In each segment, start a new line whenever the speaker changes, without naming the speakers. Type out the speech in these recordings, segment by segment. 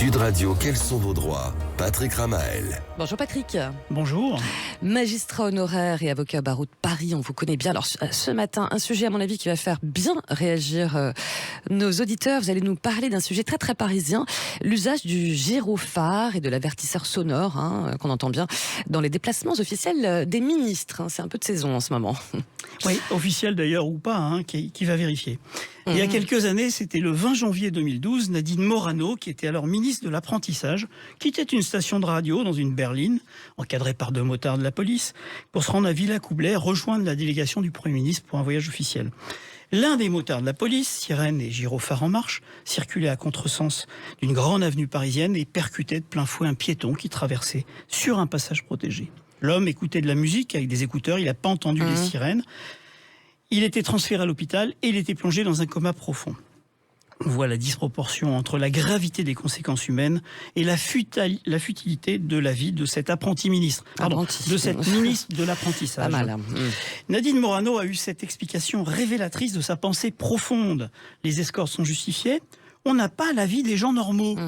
Sud Radio, quels sont vos droits? Patrick Ramael.
Bonjour Patrick.
Bonjour.
Magistrat honoraire et avocat au barreau de Paris, on vous connaît bien. Alors ce matin, un sujet à mon avis qui va faire bien réagir nos auditeurs. Vous allez nous parler d'un sujet très très parisien, l'usage du gyrophare et de l'avertisseur sonore, qu'on entend bien dans les déplacements officiels des ministres. C'est un peu de saison en ce moment.
Oui, officiel d'ailleurs ou pas, qui va vérifier. Il y a quelques années, c'était le 20 janvier 2012, Nadine Morano, qui était alors ministre de l'apprentissage, quittait une station de radio dans une berline, encadrée par 2 motards de la police, pour se rendre à Villacoublay, rejoindre la délégation du Premier ministre pour un voyage officiel. L'un des motards de la police, sirène et gyrophare en marche, circulait à contresens d'une grande avenue parisienne et percutait de plein fouet un piéton qui traversait sur un passage protégé. L'homme écoutait de la musique avec des écouteurs, il n'a pas entendu les sirènes. Il était transféré à l'hôpital et il était plongé dans un coma profond. On voit la disproportion entre la gravité des conséquences humaines et la futilité de la vie de cet apprenti ministre. De cette ministre de l'apprentissage.
Pas mal.
Nadine Morano a eu cette explication révélatrice de sa pensée profonde. Les escortes sont justifiées. On n'a pas la vie des gens normaux.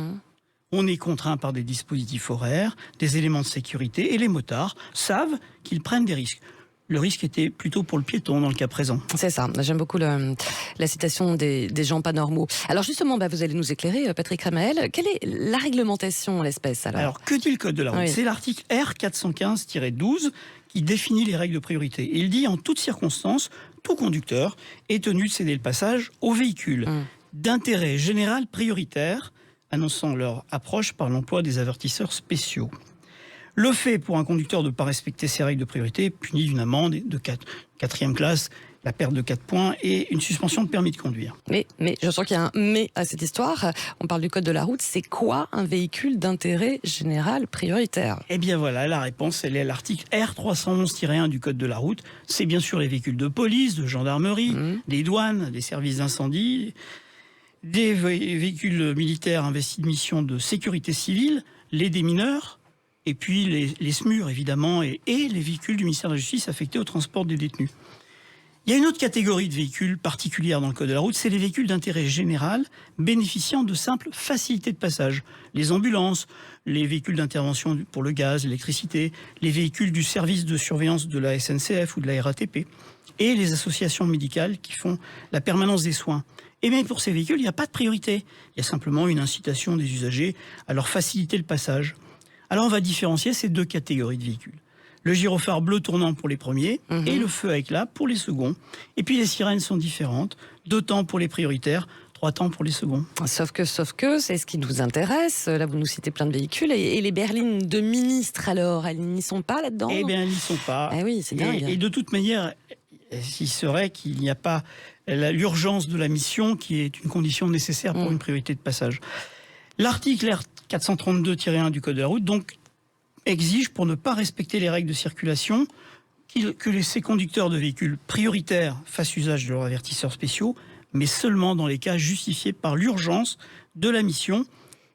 On est contraint par des dispositifs horaires, des éléments de sécurité, et les motards savent qu'ils prennent des risques. Le risque était plutôt pour le piéton dans le cas présent.
C'est ça, j'aime beaucoup la citation des gens pas normaux. Alors justement, vous allez nous éclairer, Patrick Ramael. Quelle est la réglementation en l'espèce alors
que dit le Code de la route? C'est l'article R415-12 qui définit les règles de priorité. Il dit en toutes circonstances, tout conducteur est tenu de céder le passage aux véhicules d'intérêt général prioritaire, annonçant leur approche par l'emploi des avertisseurs spéciaux. Le fait pour un conducteur de ne pas respecter ces règles de priorité est puni d'une amende de 4e classe, la perte de 4 points et une suspension de permis de conduire.
Mais je sens qu'il y a un mais à cette histoire. On parle du code de la route. C'est quoi un véhicule d'intérêt général prioritaire?
Eh bien voilà, la réponse, elle est à l'article R311-1 du code de la route. C'est bien sûr les véhicules de police, de gendarmerie, des douanes, des services d'incendie, des véhicules militaires investis de missions de sécurité civile, les démineurs, et puis les SMUR évidemment, et les véhicules du ministère de la Justice affectés au transport des détenus. Il y a une autre catégorie de véhicules particulière dans le code de la route, c'est les véhicules d'intérêt général bénéficiant de simples facilités de passage. Les ambulances, les véhicules d'intervention pour le gaz, l'électricité, les véhicules du service de surveillance de la SNCF ou de la RATP, et les associations médicales qui font la permanence des soins. Et bien pour ces véhicules, il n'y a pas de priorité. Il y a simplement une incitation des usagers à leur faciliter le passage. Alors on va différencier ces 2 catégories de véhicules. Le gyrophare bleu tournant pour les premiers et le feu à éclat pour les seconds. Et puis les sirènes sont différentes, 2 temps pour les prioritaires, 3 temps pour les seconds.
Sauf que, c'est ce qui nous intéresse. Là, vous nous citez plein de véhicules. Et les berlines de ministres, alors, elles n'y sont pas là-dedans?
Eh bien, elles n'y sont pas.
Ah oui, c'est dingue. Et
de toute manière, il serait qu'il n'y a pas l'urgence de la mission qui est une condition nécessaire pour une priorité de passage. L'article R432-1 du Code de la route donc exige, pour ne pas respecter les règles de circulation, que ces conducteurs de véhicules prioritaires fassent usage de leurs avertisseurs spéciaux, mais seulement dans les cas justifiés par l'urgence de la mission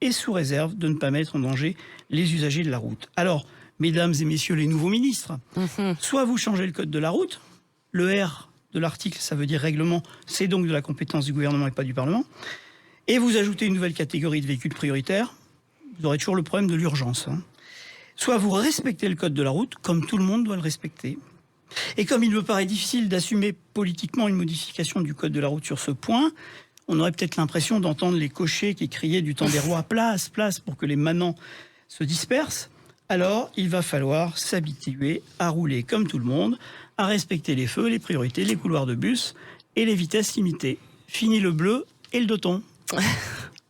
et sous réserve de ne pas mettre en danger les usagers de la route. Alors, mesdames et messieurs les nouveaux ministres, soit vous changez le Code de la route, le R de l'article, ça veut dire règlement, c'est donc de la compétence du gouvernement et pas du Parlement, et vous ajoutez une nouvelle catégorie de véhicules prioritaires, vous aurez toujours le problème de l'urgence. Soit vous respectez le code de la route, comme tout le monde doit le respecter. Et comme il me paraît difficile d'assumer politiquement une modification du code de la route sur ce point, on aurait peut-être l'impression d'entendre les cochers qui criaient du temps des rois « place, place » pour que les manants se dispersent. Alors, il va falloir s'habituer à rouler comme tout le monde, à respecter les feux, les priorités, les couloirs de bus et les vitesses limitées. Fini le bleu et le doton.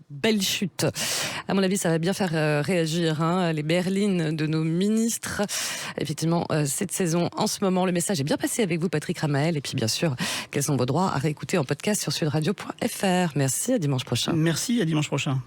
Belle chute. À mon avis, ça va bien faire réagir les berlines de nos ministres. Effectivement, cette saison, en ce moment, le message est bien passé avec vous, Patrick Ramael. Et puis, bien sûr, quels sont vos droits à réécouter en podcast sur sudradio.fr. Merci, à dimanche prochain.
Merci, à dimanche prochain.